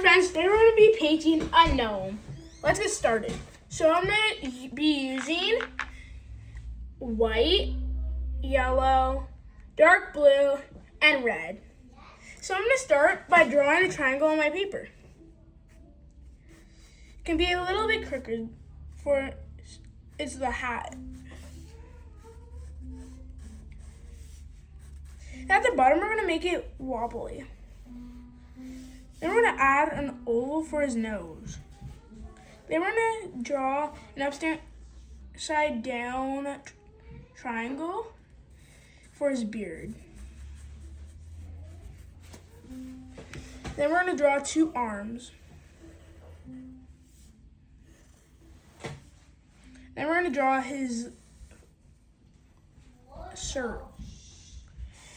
friends, today we're going to be painting a gnome. Let's get started. So I'm going to be using white, yellow, dark blue, and red. So I'm going to start by drawing a triangle on my paper. It can be a little bit crooked for it's the hat. At the bottom, we're going to make it wobbly. Then we're going to add an oval for his nose. Then we're going to draw an upside down triangle for his beard. Then we're going to draw two arms. Then we're going to draw his shirt.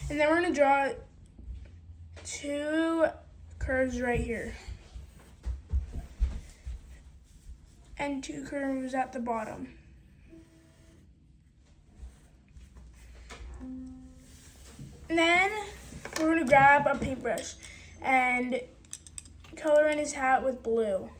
And then we're going to draw two curves right here. And two curves at the bottom. And then we're going to grab a paintbrush and color in his hat with blue.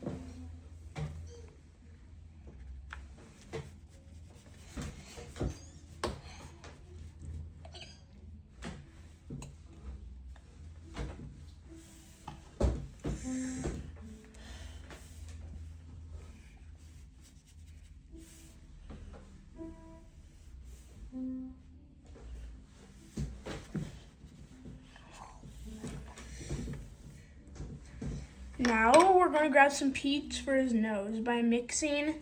Now we're going to grab some peaks for his nose by mixing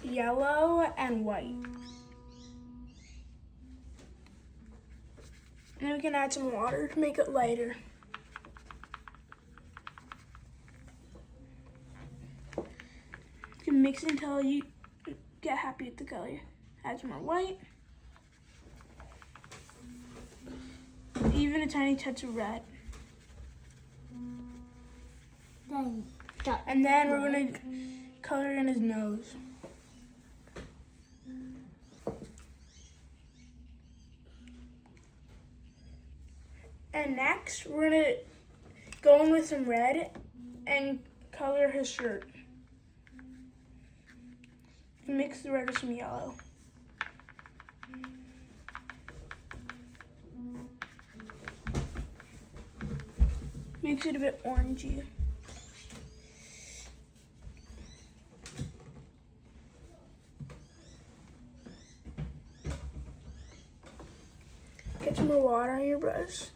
yellow and white. And then we can add some water to make it lighter. You can mix it until you get happy with the color. Add some more white. Even a tiny touch of red. And then we're going to color in his nose. And next, we're going to go in with some red and color his shirt. Mix the red with some yellow. Makes it a bit orangey. Get some more water on your brush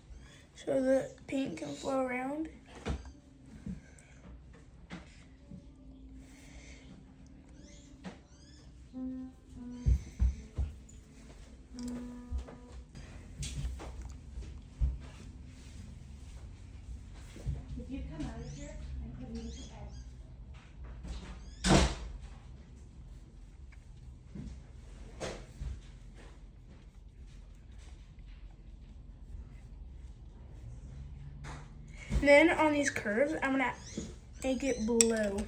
so the paint can flow around. If you come out of here and put me to bed. And then on these curves, I'm gonna make it blue.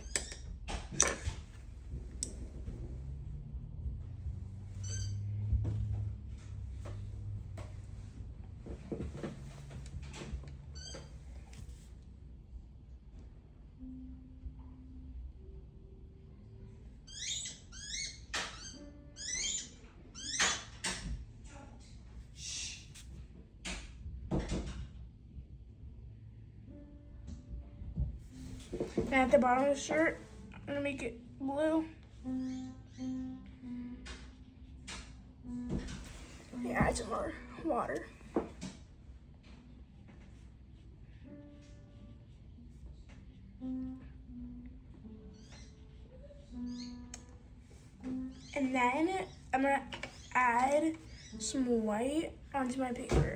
And at the bottom of the shirt, I'm gonna make it blue. Add some more water. And then I'm gonna add some white onto my paper.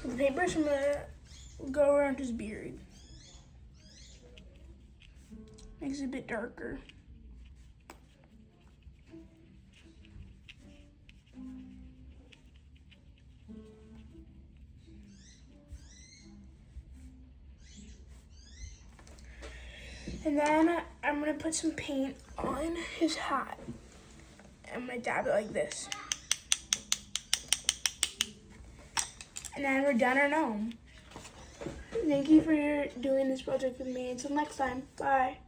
The paintbrush, I'm gonna go around his beard. Makes it a bit darker. And then then I'm gonna put some paint on his hat. I'm gonna dab it like this. And then we're done our gnome. Thank you for doing this project with me. Until next time, bye.